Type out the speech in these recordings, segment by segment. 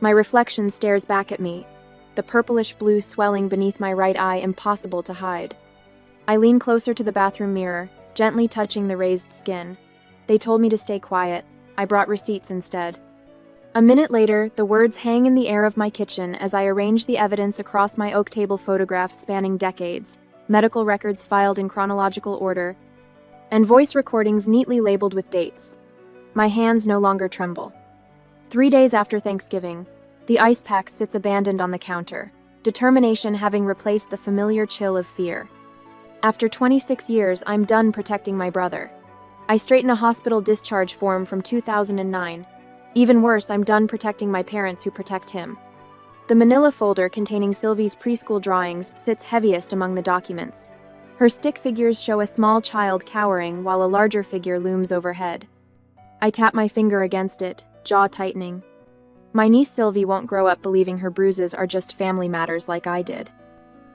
My reflection stares back at me, the purplish blue swelling beneath my right eye impossible to hide. I lean closer to the bathroom mirror, gently touching the raised skin. They told me to stay quiet. I brought receipts instead. A minute later, the words hang in the air of my kitchen as I arrange the evidence across my oak table photographs spanning decades, medical records filed in chronological order, and voice recordings neatly labeled with dates. My hands no longer tremble. 3 days after Thanksgiving, the ice pack sits abandoned on the counter, determination having replaced the familiar chill of fear. After 26 years, I'm done protecting my brother. I straighten a hospital discharge form from 2009. Even worse, I'm done protecting my parents who protect him. The manila folder containing Sylvie's preschool drawings sits heaviest among the documents. Her stick figures show a small child cowering while a larger figure looms overhead. I tap my finger against it, jaw tightening. My niece Sylvie won't grow up believing her bruises are just family matters like I did.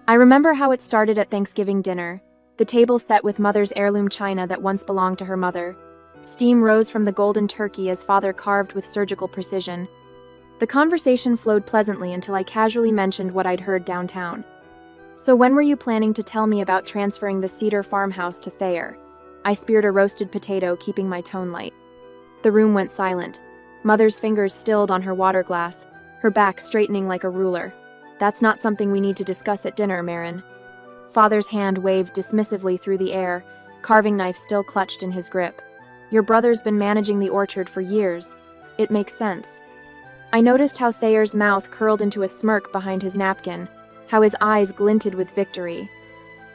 I remember how it started at Thanksgiving dinner, the table set with Mother's heirloom china that once belonged to her mother. Steam rose from the golden turkey as Father carved with surgical precision. The conversation flowed pleasantly until I casually mentioned what I'd heard downtown. So when were you planning to tell me about transferring the Cedar farmhouse to Thayer? I speared a roasted potato, keeping my tone light. The room went silent. Mother's fingers stilled on her water glass, her back straightening like a ruler. That's not something we need to discuss at dinner, Marin. Father's hand waved dismissively through the air, carving knife still clutched in his grip. Your brother's been managing the orchard for years. It makes sense. I noticed how Thayer's mouth curled into a smirk behind his napkin, how his eyes glinted with victory.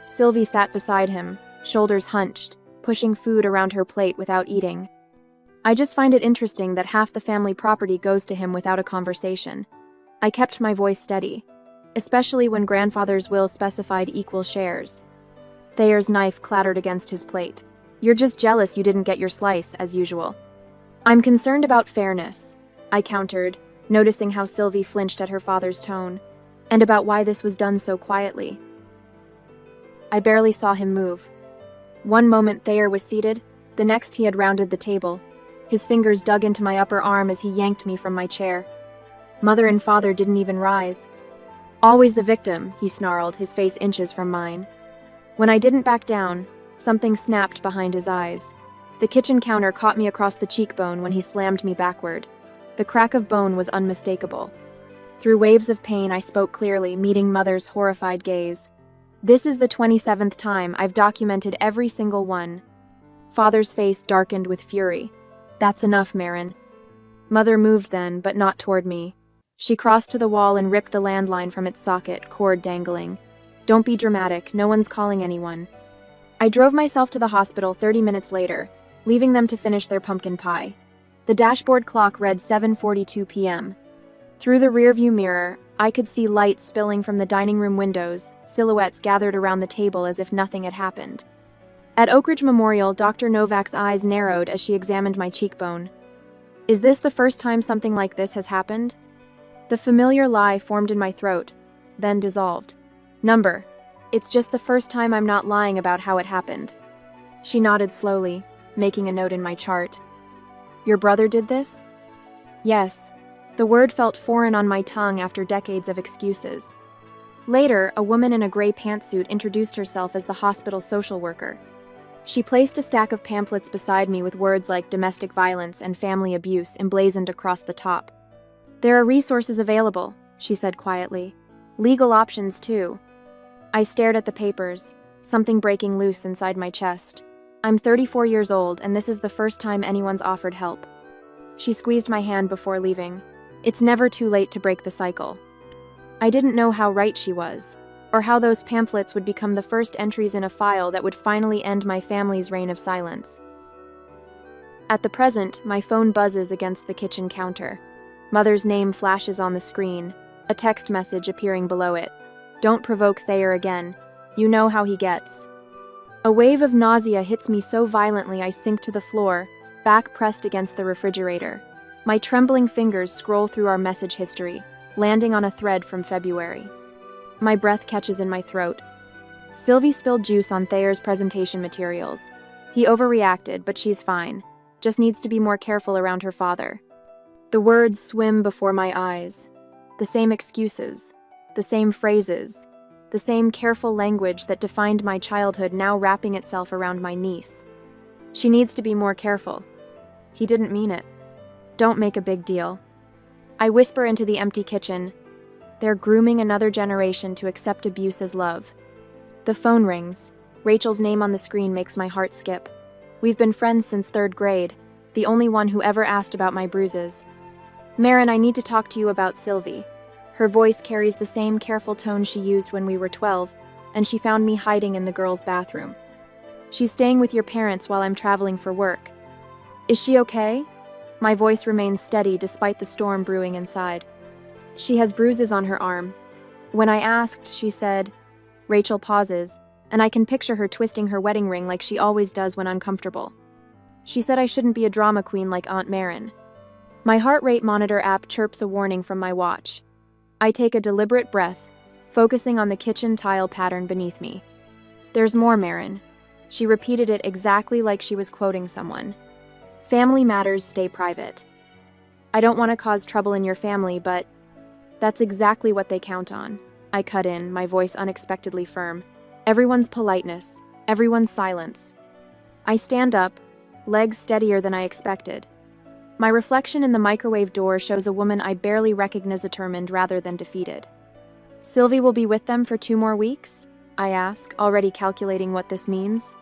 Sylvie sat beside him, shoulders hunched, pushing food around her plate without eating. I just find it interesting that half the family property goes to him without a conversation. I kept my voice steady, especially when grandfather's will specified equal shares. Thayer's knife clattered against his plate. You're just jealous you didn't get your slice, as usual. I'm concerned about fairness, I countered, noticing how Sylvie flinched at her father's tone, and about why this was done so quietly. I barely saw him move. One moment Thayer was seated, the next he had rounded the table. His fingers dug into my upper arm as he yanked me from my chair. Mother and father didn't even rise. Always the victim, he snarled, his face inches from mine. When I didn't back down, something snapped behind his eyes. The kitchen counter caught me across the cheekbone when he slammed me backward. The crack of bone was unmistakable. Through waves of pain, I spoke clearly, meeting Mother's horrified gaze. This is the 27th time I've documented every single one. Father's face darkened with fury. That's enough, Marin. Mother moved then, but not toward me. She crossed to the wall and ripped the landline from its socket, cord dangling. Don't be dramatic, no one's calling anyone. I drove myself to the hospital 30 minutes later, leaving them to finish their pumpkin pie. The dashboard clock read 7:42 p.m. Through the rearview mirror, I could see light spilling from the dining room windows, silhouettes gathered around the table as if nothing had happened. At Oak Ridge Memorial, Dr. Novak's eyes narrowed as she examined my cheekbone. Is this the first time something like this has happened? The familiar lie formed in my throat, then dissolved. Number. It's just the first time I'm not lying about how it happened. She nodded slowly, making a note in my chart. Your brother did this? Yes. The word felt foreign on my tongue after decades of excuses. Later, a woman in a gray pantsuit introduced herself as the hospital social worker. She placed a stack of pamphlets beside me with words like domestic violence and family abuse emblazoned across the top. There are resources available, she said quietly. Legal options, too. I stared at the papers, something breaking loose inside my chest. I'm 34 years old, and this is the first time anyone's offered help. She squeezed my hand before leaving. It's never too late to break the cycle. I didn't know how right she was, or how those pamphlets would become the first entries in a file that would finally end my family's reign of silence. At the present, my phone buzzes against the kitchen counter. Mother's name flashes on the screen, a text message appearing below it. Don't provoke Thayer again. You know how he gets. A wave of nausea hits me so violently I sink to the floor, back pressed against the refrigerator. My trembling fingers scroll through our message history, landing on a thread from February. My breath catches in my throat. Sylvie spilled juice on Thayer's presentation materials. He overreacted, but she's fine. Just needs to be more careful around her father. The words swim before my eyes. The same excuses, the same phrases, the same careful language that defined my childhood now wrapping itself around my niece. She needs to be more careful. He didn't mean it. Don't make a big deal. I whisper into the empty kitchen. They're grooming another generation to accept abuse as love. The phone rings. Rachel's name on the screen makes my heart skip. We've been friends since 3rd grade, the only one who ever asked about my bruises. Marin, I need to talk to you about Sylvie. Her voice carries the same careful tone she used when we were 12, and she found me hiding in the girls' bathroom. She's staying with your parents while I'm traveling for work. Is she okay? My voice remains steady despite the storm brewing inside. She has bruises on her arm. When I asked, she said. Rachel pauses, and I can picture her twisting her wedding ring like she always does when uncomfortable. She said I shouldn't be a drama queen like Aunt Marin. My heart rate monitor app chirps a warning from my watch. I take a deliberate breath, focusing on the kitchen tile pattern beneath me. There's more, Marin. She repeated it exactly like she was quoting someone. Family matters stay private. I don't want to cause trouble in your family, but that's exactly what they count on. I cut in, my voice unexpectedly firm. Everyone's politeness, everyone's silence. I stand up, legs steadier than I expected. My reflection in the microwave door shows a woman I barely recognize determined rather than defeated. Sylvie will be with them for 2 more weeks? I ask, already calculating what this means.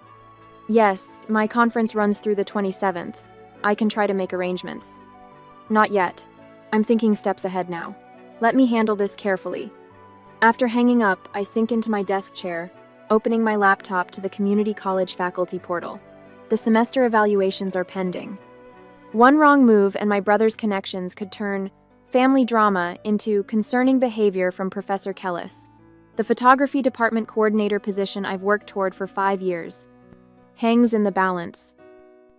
Yes, my conference runs through the 27th. I can try to make arrangements. Not yet. I'm thinking steps ahead now. Let me handle this carefully. After hanging up, I sink into my desk chair, opening my laptop to the community college faculty portal. The semester evaluations are pending. One wrong move and my brother's connections could turn family drama into concerning behavior from Professor Kellis, the photography department coordinator position I've worked toward for 5 years. Hangs in the balance.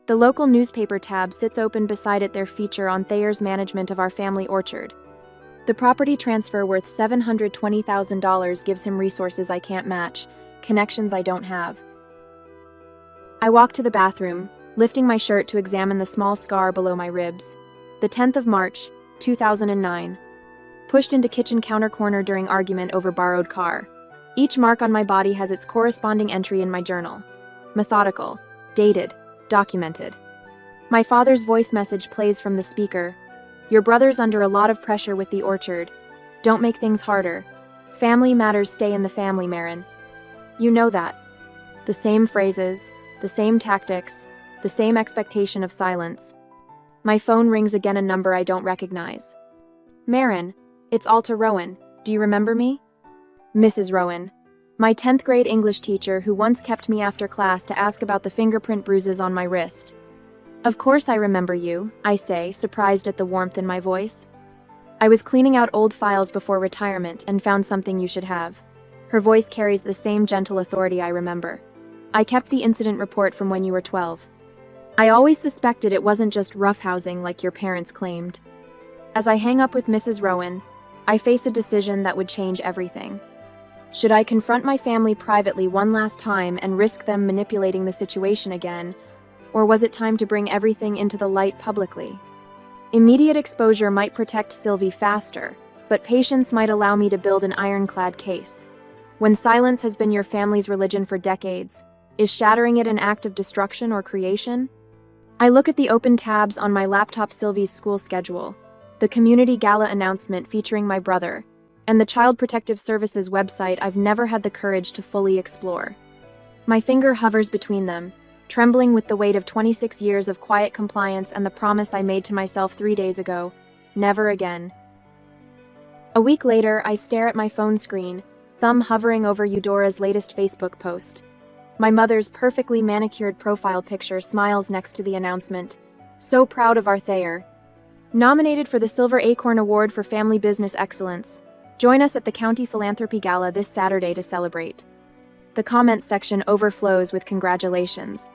The local newspaper tab sits open beside it their feature on Thayer's management of our family orchard. The property transfer worth $720,000 gives him resources I can't match, connections I don't have. I walk to the bathroom, lifting my shirt to examine the small scar below my ribs. The 10th of March, 2009. Pushed into kitchen counter corner during argument over borrowed car. Each mark on my body has its corresponding entry in my journal. Methodical, dated, documented. My father's voice message plays from the speaker. Your brother's under a lot of pressure with the orchard. Don't make things harder. Family matters stay in the family, Marin. You know that. The same phrases, the same tactics, the same expectation of silence. My phone rings again, a number I don't recognize. Marin, it's Alta Rowan. Do you remember me? Mrs. Rowan. My 10th grade English teacher who once kept me after class to ask about the fingerprint bruises on my wrist. Of course I remember you, I say, surprised at the warmth in my voice. I was cleaning out old files before retirement and found something you should have. Her voice carries the same gentle authority I remember. I kept the incident report from when you were 12. I always suspected it wasn't just roughhousing like your parents claimed. As I hang up with Mrs. Rowan, I face a decision that would change everything. Should I confront my family privately one last time and risk them manipulating the situation again, or was it time to bring everything into the light publicly? Immediate exposure might protect Sylvie faster, but patience might allow me to build an ironclad case. When silence has been your family's religion for decades, is shattering it an act of destruction or creation? I look at the open tabs on my laptop, Sylvie's school schedule, the community gala announcement featuring my brother, and the Child Protective Services website I've never had the courage to fully explore. My finger hovers between them, trembling with the weight of 26 years of quiet compliance and the promise I made to myself 3 days ago, never again. A week later, I stare at my phone screen, thumb hovering over Eudora's latest Facebook post. My mother's perfectly manicured profile picture smiles next to the announcement. So proud of our Thayer. Nominated for the Silver Acorn Award for Family Business Excellence. Join us at the County Philanthropy Gala this Saturday to celebrate. The comments section overflows with congratulations.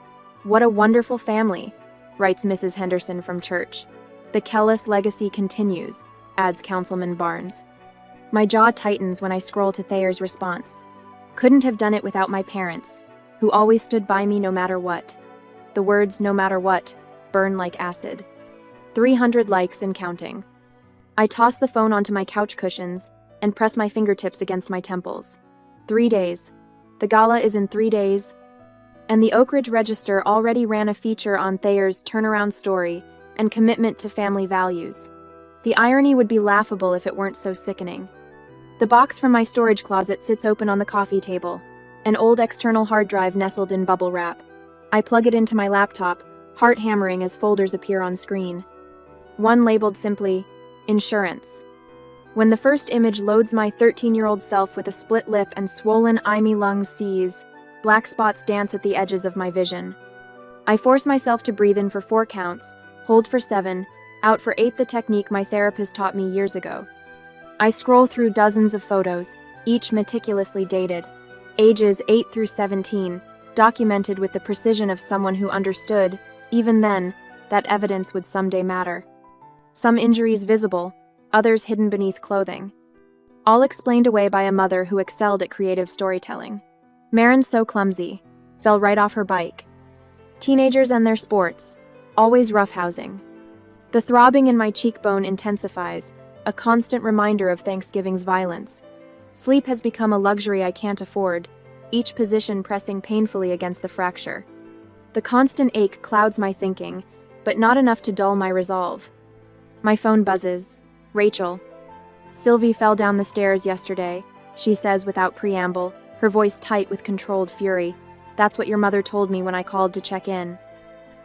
What a wonderful family, writes Mrs. Henderson from church. The Kellis legacy continues, adds Councilman Barnes. My jaw tightens when I scroll to Thayer's response. Couldn't have done it without my parents, who always stood by me no matter what. The words "no matter what" burn like acid. 300 likes and counting. I toss the phone onto my couch cushions and press my fingertips against my temples. 3 days. The gala is in 3 days. And the Oak Ridge Register already ran a feature on Thayer's turnaround story and commitment to family values. The irony would be laughable if it weren't so sickening. The box from my storage closet sits open on the coffee table, an old external hard drive nestled in bubble wrap. I plug it into my laptop, heart hammering as folders appear on screen. One labeled simply, Insurance. When the first image loads, my 13-year-old self with a split lip and swollen, imy lungs sees, black spots dance at the edges of my vision. I force myself to breathe in for 4 counts, hold for 7, out for 8, the technique my therapist taught me years ago. I scroll through dozens of photos, each meticulously dated, ages 8 through 17, documented with the precision of someone who understood, even then, that evidence would someday matter. Some injuries visible, others hidden beneath clothing. All explained away by a mother who excelled at creative storytelling. Marin's so clumsy, fell right off her bike. Teenagers and their sports, always roughhousing. The throbbing in my cheekbone intensifies, a constant reminder of Thanksgiving's violence. Sleep has become a luxury I can't afford, each position pressing painfully against the fracture. The constant ache clouds my thinking, but not enough to dull my resolve. My phone buzzes. Rachel. Sylvie fell down the stairs yesterday, she says without preamble, her voice tight with controlled fury. That's what your mother told me when I called to check in.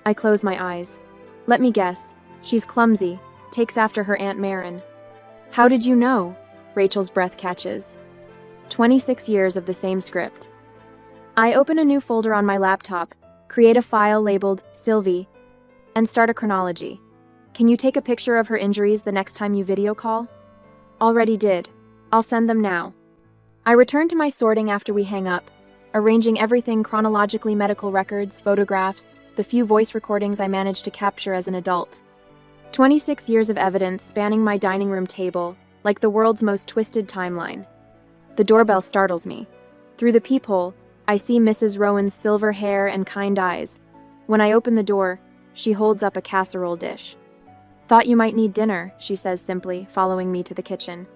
I close my eyes. Let me guess. She's clumsy, takes after her Aunt Marin. How did you know? Rachel's breath catches. 26 years of the same script. I open a new folder on my laptop, create a file labeled Sylvie, and start a chronology. Can you take a picture of her injuries the next time you video call? Already did. I'll send them now. I return to my sorting after we hang up, arranging everything chronologically: medical records, photographs, the few voice recordings I managed to capture as an adult. 26 years of evidence spanning my dining room table, like the world's most twisted timeline. The doorbell startles me. Through the peephole, I see Mrs. Rowan's silver hair and kind eyes. When I open the door, she holds up a casserole dish. Thought you might need dinner, she says simply, following me to the kitchen.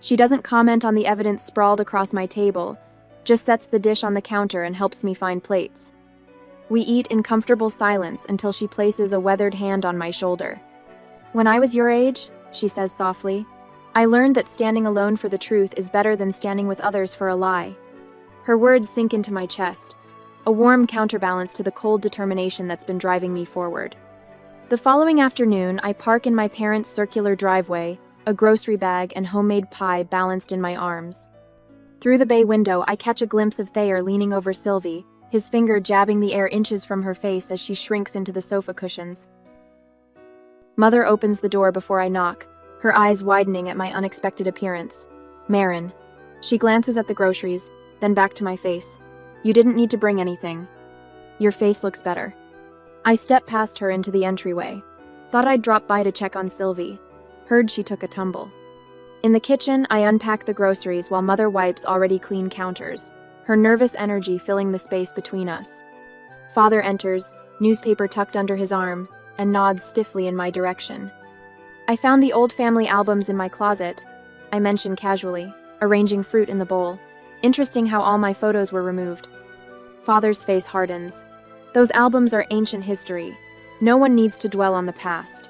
She doesn't comment on the evidence sprawled across my table, just sets the dish on the counter and helps me find plates. We eat in comfortable silence until she places a weathered hand on my shoulder. When I was your age, she says softly, I learned that standing alone for the truth is better than standing with others for a lie. Her words sink into my chest, a warm counterbalance to the cold determination that's been driving me forward. The following afternoon, I park in my parents' circular driveway, a grocery bag and homemade pie balanced in my arms. Through the bay window, I catch a glimpse of Thayer leaning over Sylvie, his finger jabbing the air inches from her face as she shrinks into the sofa cushions. Mother opens the door before I knock, her eyes widening at my unexpected appearance. Marin. She glances at the groceries, then back to my face. You didn't need to bring anything. Your face looks better. I step past her into the entryway. Thought I'd drop by to check on Sylvie. Heard she took a tumble. In the kitchen, I unpack the groceries while Mother wipes already clean counters, her nervous energy filling the space between us. Father enters, newspaper tucked under his arm, and nods stiffly in my direction. I found the old family albums in my closet, I mention casually, arranging fruit in the bowl. Interesting how all my photos were removed. Father's face hardens. Those albums are ancient history. No one needs to dwell on the past.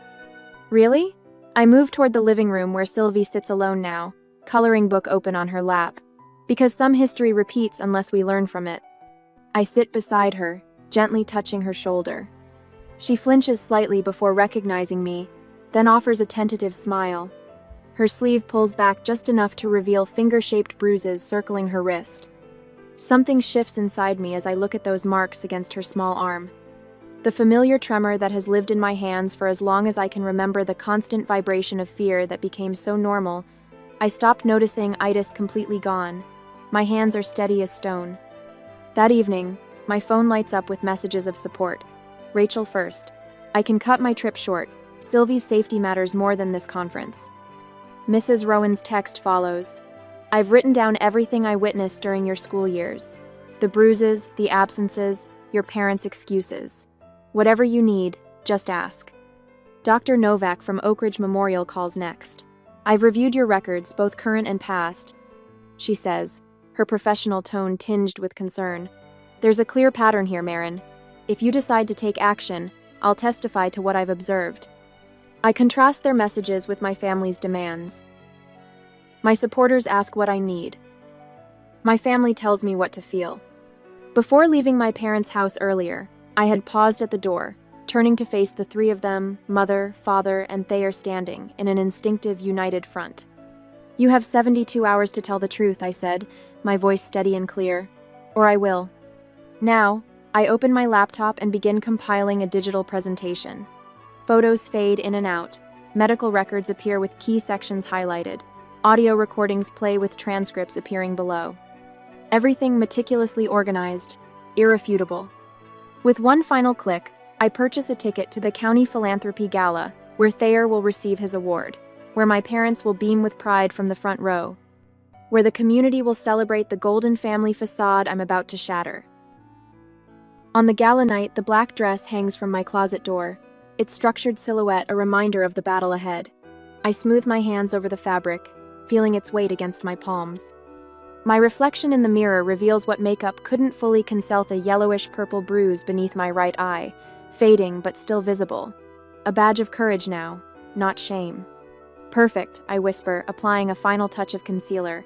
Really? I move toward the living room where Sylvie sits alone now, coloring book open on her lap. Because some history repeats unless we learn from it. I sit beside her, gently touching her shoulder. She flinches slightly before recognizing me, then offers a tentative smile. Her sleeve pulls back just enough to reveal finger-shaped bruises circling her wrist. Something shifts inside me as I look at those marks against her small arm. The familiar tremor that has lived in my hands for as long as I can remember, the constant vibration of fear that became so normal. I stopped noticing itis completely gone. My hands are steady as stone. That evening, my phone lights up with messages of support. Rachel first. I can cut my trip short. Sylvie's safety matters more than this conference. Mrs. Rowan's text follows. I've written down everything I witnessed during your school years. The bruises, the absences, your parents' excuses. Whatever you need, just ask. Dr. Novak from Oak Ridge Memorial calls next. I've reviewed your records, both current and past, she says, her professional tone tinged with concern. There's a clear pattern here, Marin. If you decide to take action, I'll testify to what I've observed. I contrast their messages with my family's demands. My supporters ask what I need. My family tells me what to feel. Before leaving my parents' house earlier, I had paused at the door, turning to face the three of them, mother, father, and Thayer standing in an instinctive, united front. You have 72 hours to tell the truth, I said, my voice steady and clear. Or I will. Now, I open my laptop and begin compiling a digital presentation. Photos fade in and out. Medical records appear with key sections highlighted. Audio recordings play with transcripts appearing below. Everything meticulously organized, irrefutable. With one final click, I purchase a ticket to the County Philanthropy Gala, where Thayer will receive his award, where my parents will beam with pride from the front row, where the community will celebrate the golden family facade I'm about to shatter. On the gala night, the black dress hangs from my closet door, its structured silhouette a reminder of the battle ahead. I smooth my hands over the fabric, feeling its weight against my palms. My reflection in the mirror reveals what makeup couldn't fully conceal: a yellowish-purple bruise beneath my right eye, fading but still visible. A badge of courage now, not shame. Perfect, I whisper, applying a final touch of concealer.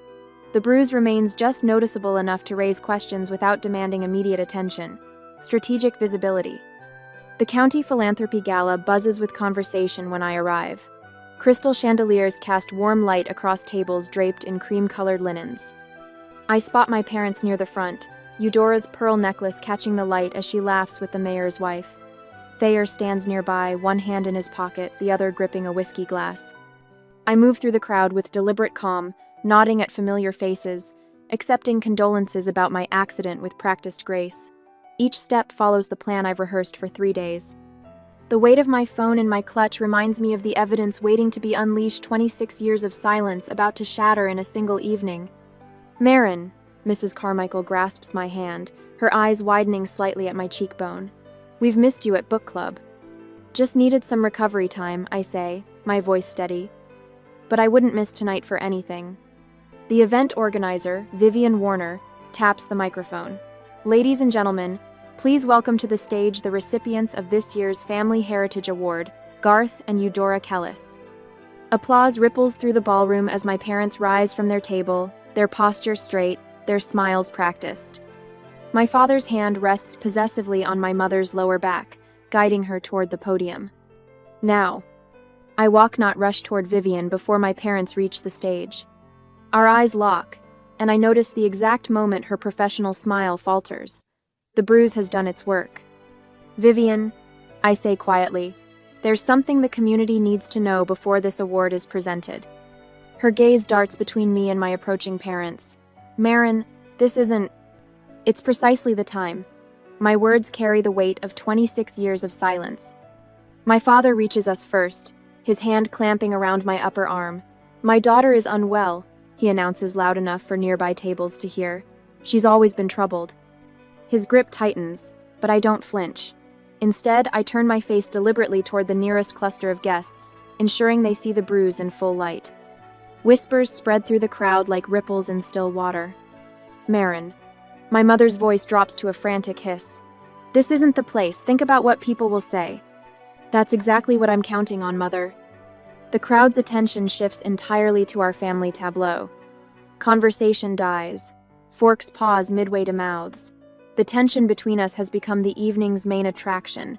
The bruise remains just noticeable enough to raise questions without demanding immediate attention. Strategic visibility. The County Philanthropy Gala buzzes with conversation when I arrive. Crystal chandeliers cast warm light across tables draped in cream-colored linens. I spot my parents near the front, Eudora's pearl necklace catching the light as she laughs with the mayor's wife. Thayer stands nearby, one hand in his pocket, the other gripping a whiskey glass. I move through the crowd with deliberate calm, nodding at familiar faces, accepting condolences about my accident with practiced grace. Each step follows the plan I've rehearsed for 3 days. The weight of my phone in my clutch reminds me of the evidence waiting to be unleashed, 26 years of silence about to shatter in a single evening. Marin, Mrs. Carmichael grasps my hand, her eyes widening slightly at my cheekbone. We've missed you at book club. Just needed some recovery time, I say, my voice steady. But I wouldn't miss tonight for anything. The event organizer, Vivian Warner, taps the microphone. Ladies and gentlemen, please welcome to the stage the recipients of this year's Family Heritage Award, Garth and Eudora Kellis. Applause ripples through the ballroom as my parents rise from their table, their posture straight, their smiles practiced. My father's hand rests possessively on my mother's lower back, guiding her toward the podium. Now. I walk, not rush, toward Vivian before my parents reach the stage. Our eyes lock, and I notice the exact moment her professional smile falters. The bruise has done its work. Vivian, I say quietly, there's something the community needs to know before this award is presented. Her gaze darts between me and my approaching parents. Marin, this isn't... It's precisely the time. My words carry the weight of 26 years of silence. My father reaches us first, his hand clamping around my upper arm. My daughter is unwell, he announces loud enough for nearby tables to hear. She's always been troubled. His grip tightens, but I don't flinch. Instead, I turn my face deliberately toward the nearest cluster of guests, ensuring they see the bruise in full light. Whispers spread through the crowd like ripples in still water. Marin. My mother's voice drops to a frantic hiss. This isn't the place. Think about what people will say. That's exactly what I'm counting on, Mother. The crowd's attention shifts entirely to our family tableau. Conversation dies. Forks pause midway to mouths. The tension between us has become the evening's main attraction.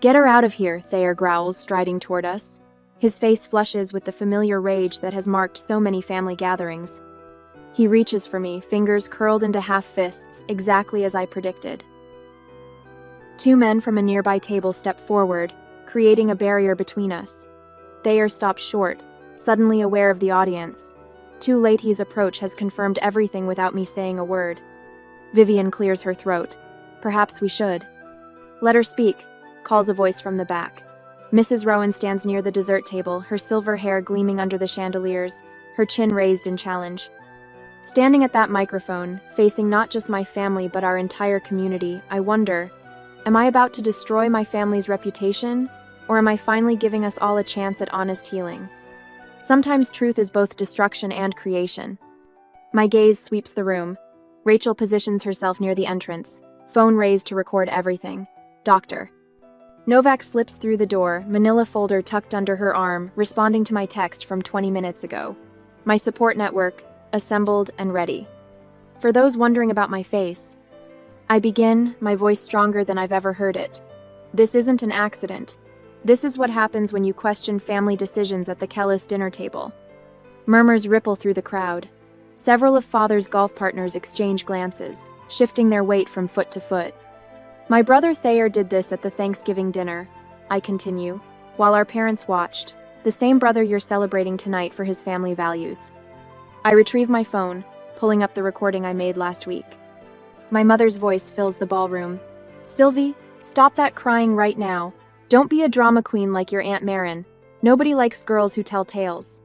Get her out of here, Thayer growls, striding toward us. His face flushes with the familiar rage that has marked so many family gatherings. He reaches for me, fingers curled into half fists, exactly as I predicted. 2 men from a nearby table step forward, creating a barrier between us. Thayer stops short, suddenly aware of the audience. Too late, his approach has confirmed everything without me saying a word. Vivian clears her throat. Perhaps we should. Let her speak, calls a voice from the back. Mrs. Rowan stands near the dessert table, her silver hair gleaming under the chandeliers, her chin raised in challenge. Standing at that microphone, facing not just my family but our entire community, I wonder, am I about to destroy my family's reputation, Or am I finally giving us all a chance at honest healing? Sometimes truth is both destruction and creation. My gaze sweeps the room. Rachel positions herself near the entrance, phone raised to record everything. Doctor. Novak slips through the door, manila folder tucked under her arm, responding to my text from 20 minutes ago. My support network, assembled and ready. For those wondering about my face, I begin, my voice stronger than I've ever heard it. This isn't an accident. This is what happens when you question family decisions at the Kellis dinner table. Murmurs ripple through the crowd. Several of Father's golf partners exchange glances, shifting their weight from foot to foot. My brother Thayer did this at the Thanksgiving dinner, I continue, while our parents watched, the same brother you're celebrating tonight for his family values. I retrieve my phone, pulling up the recording I made last week. My mother's voice fills the ballroom. Sylvie, stop that crying right now. Don't be a drama queen like your Aunt Marin. Nobody likes girls who tell tales.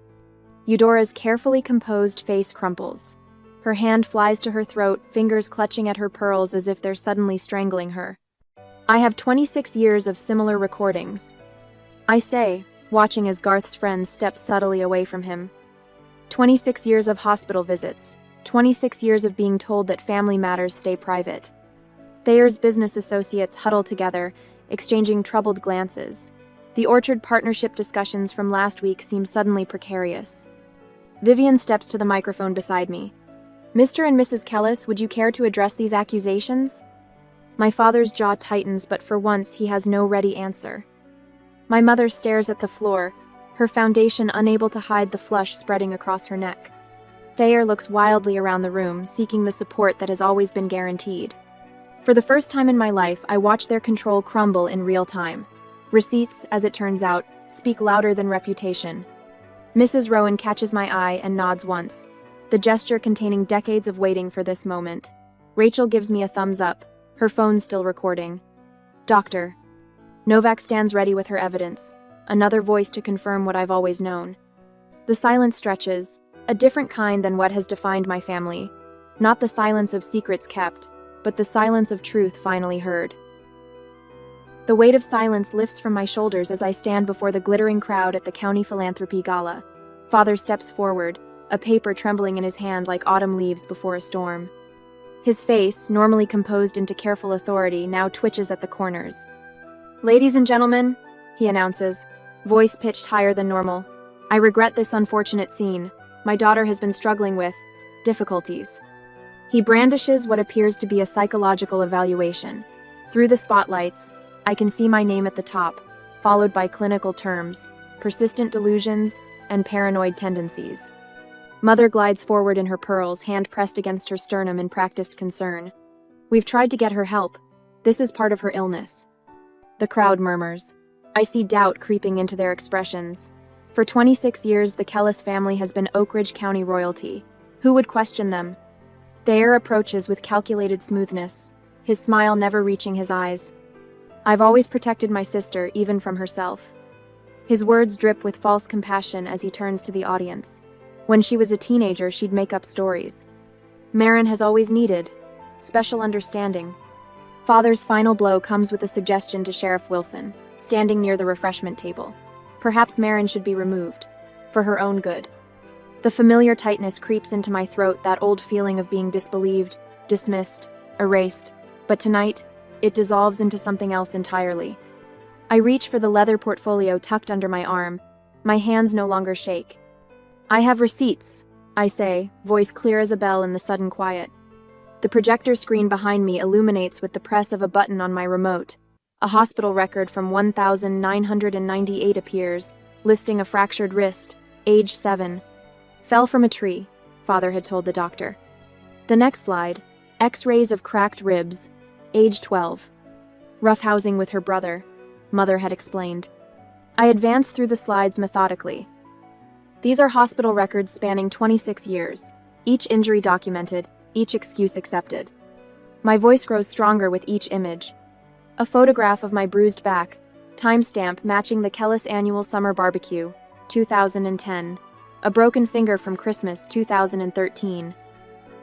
Eudora's carefully composed face crumples. Her hand flies to her throat, fingers clutching at her pearls as if they're suddenly strangling her. I have 26 years of similar recordings. I say, watching as Garth's friends step subtly away from him. 26 years of hospital visits. 26 years of being told that family matters stay private. Thayer's business associates huddle together, exchanging troubled glances. The Orchard partnership discussions from last week seem suddenly precarious. Vivian steps to the microphone beside me. Mr. and Mrs. Kellis, would you care to address these accusations? My father's jaw tightens, but for once he has no ready answer. My mother stares at the floor, her foundation unable to hide the flush spreading across her neck. Thayer looks wildly around the room, seeking the support that has always been guaranteed. For the first time in my life, I watch their control crumble in real time. Receipts, as it turns out, speak louder than reputation. Mrs. Rowan catches my eye and nods once, the gesture containing decades of waiting for this moment. Rachel gives me a thumbs up, her phone still recording. Doctor. Novak stands ready with her evidence, another voice to confirm what I've always known. The silence stretches, a different kind than what has defined my family. Not the silence of secrets kept, but the silence of truth finally heard. The weight of silence lifts from my shoulders as I stand before the glittering crowd at the County Philanthropy Gala. Father steps forward, a paper trembling in his hand like autumn leaves before a storm. His face, normally composed into careful authority, now twitches at the corners. Ladies and gentlemen, he announces, voice pitched higher than normal. I regret this unfortunate scene. My daughter has been struggling with difficulties. He brandishes what appears to be a psychological evaluation. Through the spotlights, I can see my name at the top, followed by clinical terms, persistent delusions, and paranoid tendencies. Mother glides forward in her pearls, hand pressed against her sternum in practiced concern. We've tried to get her help. This is part of her illness. The crowd murmurs. I see doubt creeping into their expressions. For 26 years, the Kellis family has been Oak Ridge County royalty. Who would question them? Thayer approaches with calculated smoothness, his smile never reaching his eyes. I've always protected my sister, even from herself. His words drip with false compassion as he turns to the audience. When she was a teenager, she'd make up stories. Marin has always needed special understanding. Father's final blow comes with a suggestion to Sheriff Wilson, standing near the refreshment table. Perhaps Marin should be removed, for her own good. The familiar tightness creeps into my throat, that old feeling of being disbelieved, dismissed, erased. But tonight, it dissolves into something else entirely. I reach for the leather portfolio tucked under my arm. My hands no longer shake. I have receipts, I say, voice clear as a bell in the sudden quiet. The projector screen behind me illuminates with the press of a button on my remote. A hospital record from 1998 appears, listing a fractured wrist, age 7. Fell from a tree, Father had told the doctor. The next slide, X-rays of cracked ribs, age 12. Roughhousing with her brother, Mother had explained. I advanced through the slides methodically. These are hospital records spanning 26 years, each injury documented, each excuse accepted. My voice grows stronger with each image. A photograph of my bruised back, timestamp matching the Kellis annual summer barbecue, 2010. A broken finger from Christmas, 2013.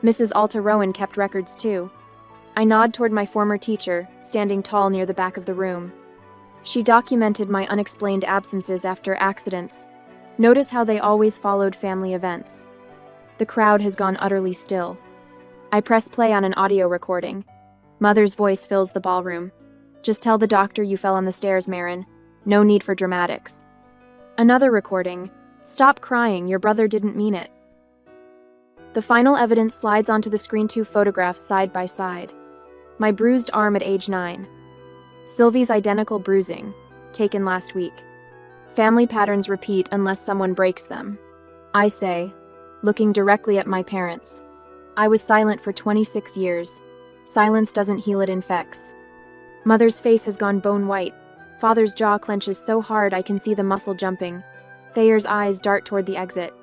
Mrs. Alta Rowan kept records too. I nod toward my former teacher, standing tall near the back of the room. She documented my unexplained absences after accidents. Notice how they always followed family events. The crowd has gone utterly still. I press play on an audio recording. Mother's voice fills the ballroom. Just tell the doctor you fell on the stairs, Marin. No need for dramatics. Another recording. Stop crying, your brother didn't mean it. The final evidence slides onto the screen, 2 photographs side by side. My bruised arm at age 9. Sylvie's identical bruising, taken last week. Family patterns repeat unless someone breaks them. I say, looking directly at my parents. I was silent for 26 years. Silence doesn't heal, it infects. Mother's face has gone bone white. Father's jaw clenches so hard I can see the muscle jumping. Thayer's eyes dart toward the exit.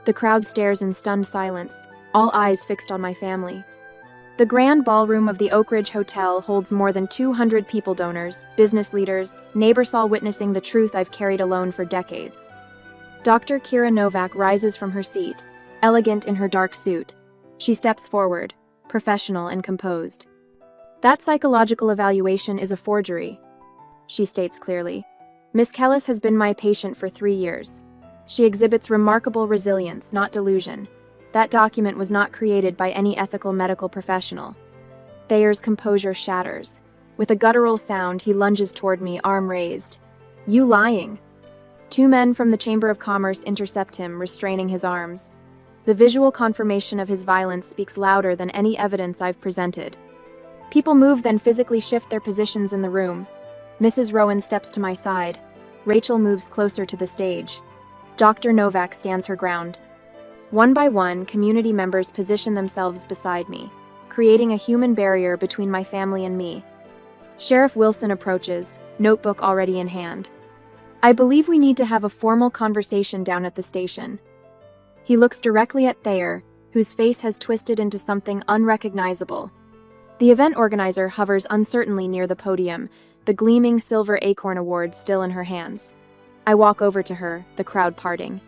The crowd stares in stunned silence, all eyes fixed on my family. The grand ballroom of the Oak Ridge Hotel holds more than 200 people, donors, business leaders, neighbors, all witnessing the truth I've carried alone for decades. Dr. Kira Novak rises from her seat, elegant in her dark suit. She steps forward, professional and composed. That psychological evaluation is a forgery, she states clearly. Miss Kellis has been my patient for 3 years. She exhibits remarkable resilience, not delusion. That document was not created by any ethical medical professional. Thayer's composure shatters. With a guttural sound, he lunges toward me, arm raised. You lying! 2 men from the Chamber of Commerce intercept him, restraining his arms. The visual confirmation of his violence speaks louder than any evidence I've presented. People move, then physically shift their positions in the room. Mrs. Rowan steps to my side. Rachel moves closer to the stage. Dr. Novak stands her ground. One by one, community members position themselves beside me, creating a human barrier between my family and me. Sheriff Wilson approaches, notebook already in hand. I believe we need to have a formal conversation down at the station. He looks directly at Thayer, whose face has twisted into something unrecognizable. The event organizer hovers uncertainly near the podium, the gleaming silver acorn award still in her hands. I walk over to her, the crowd parting.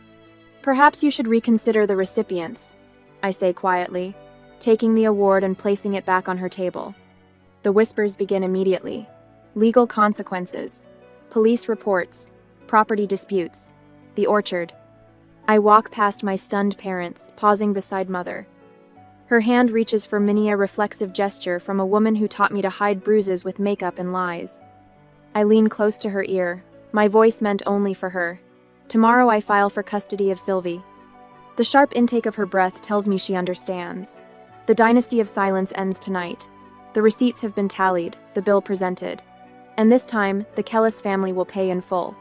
Perhaps you should reconsider the recipients, I say quietly, taking the award and placing it back on her table. The whispers begin immediately. Legal consequences, police reports, property disputes, the orchard. I walk past my stunned parents, pausing beside Mother. Her hand reaches for Minnie, a reflexive gesture from a woman who taught me to hide bruises with makeup and lies. I lean close to her ear, my voice meant only for her. Tomorrow I file for custody of Sylvie. The sharp intake of her breath tells me she understands. The dynasty of silence ends tonight. The receipts have been tallied, the bill presented. And this time, the Kellis family will pay in full.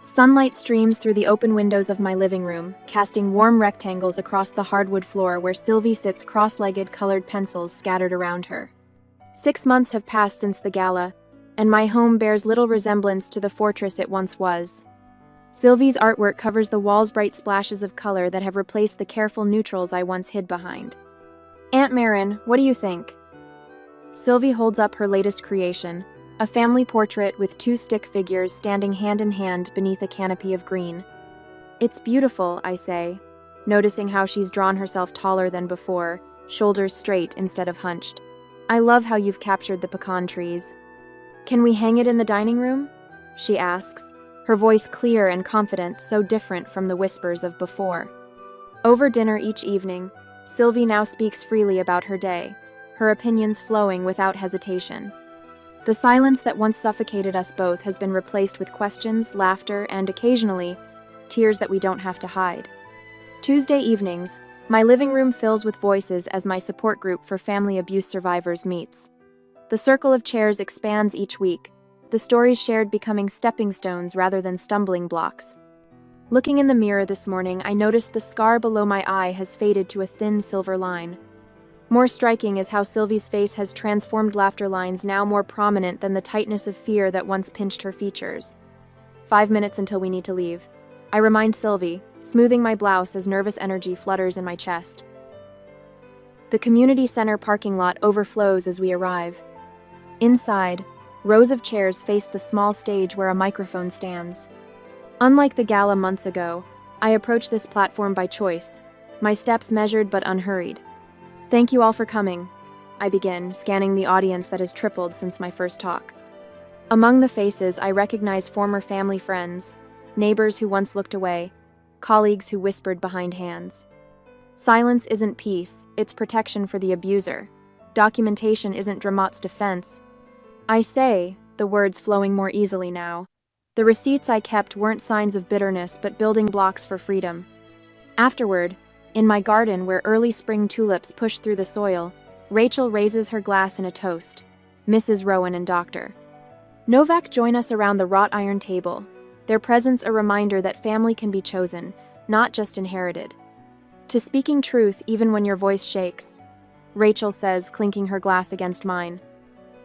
Sunlight streams through the open windows of my living room, casting warm rectangles across the hardwood floor where Sylvie sits cross-legged, colored pencils scattered around her. 6 months have passed since the gala, and my home bears little resemblance to the fortress it once was. Sylvie's artwork covers the walls, bright splashes of color that have replaced the careful neutrals I once hid behind. Aunt Marin, what do you think? Sylvie holds up her latest creation, a family portrait with 2 stick figures standing hand in hand beneath a canopy of green. It's beautiful, I say, noticing how she's drawn herself taller than before, shoulders straight instead of hunched. I love how you've captured the pecan trees. Can we hang it in the dining room? She asks, her voice clear and confident, so different from the whispers of before. Over dinner each evening, Sylvie now speaks freely about her day, her opinions flowing without hesitation. The silence that once suffocated us both has been replaced with questions, laughter, and occasionally, tears that we don't have to hide. Tuesday evenings, my living room fills with voices as my support group for family abuse survivors meets. The circle of chairs expands each week, the stories shared becoming stepping stones rather than stumbling blocks. Looking in the mirror this morning, I noticed the scar below my eye has faded to a thin silver line. More striking is how Sylvie's face has transformed, laughter lines now more prominent than the tightness of fear that once pinched her features. 5 minutes until we need to leave. I remind Sylvie, smoothing my blouse as nervous energy flutters in my chest. The community center parking lot overflows as we arrive. Inside, rows of chairs face the small stage where a microphone stands. Unlike the gala months ago, I approach this platform by choice, my steps measured but unhurried. Thank you all for coming, I begin, scanning the audience that has tripled since my first talk. Among the faces, I recognize former family friends, neighbors who once looked away, colleagues who whispered behind hands. Silence isn't peace, it's protection for the abuser. Documentation isn't Dramot's defense. I say, the words flowing more easily now. The receipts I kept weren't signs of bitterness but building blocks for freedom. Afterward, in my garden where early spring tulips push through the soil, Rachel raises her glass in a toast. Mrs. Rowan and Dr. Novak join us around the wrought iron table, their presence a reminder that family can be chosen, not just inherited. To speaking truth even when your voice shakes, Rachel says, clinking her glass against mine.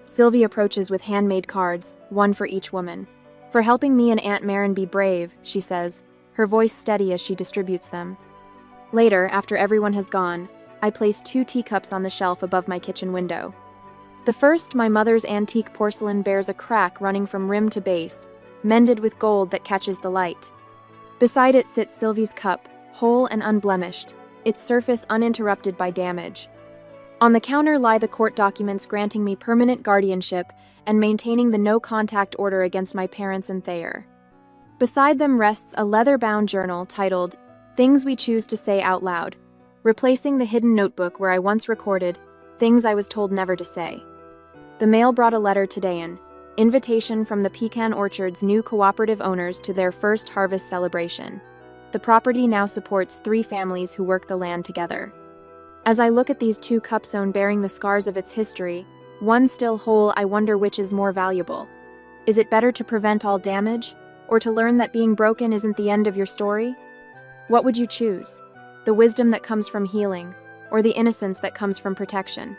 Sylvie approaches with handmade cards, one for each woman. For helping me and Aunt Marin be brave, she says, her voice steady as she distributes them. Later, after everyone has gone, I place 2 teacups on the shelf above my kitchen window. The first, my mother's antique porcelain, bears a crack running from rim to base, mended with gold that catches the light. Beside it sits Sylvie's cup, whole and unblemished, its surface uninterrupted by damage. On the counter lie the court documents granting me permanent guardianship and maintaining the no-contact order against my parents and Thayer. Beside them rests a leather-bound journal titled, Things We Choose to Say Out Loud, replacing the hidden notebook where I once recorded things I was told never to say. The mail brought a letter today, an invitation from the Pecan Orchard's new cooperative owners to their first harvest celebration. The property now supports 3 families who work the land together. As I look at these 2 cupstones bearing the scars of its history, one still whole, I wonder which is more valuable. Is it better to prevent all damage, or to learn that being broken isn't the end of your story? What would you choose? The wisdom that comes from healing, or the innocence that comes from protection?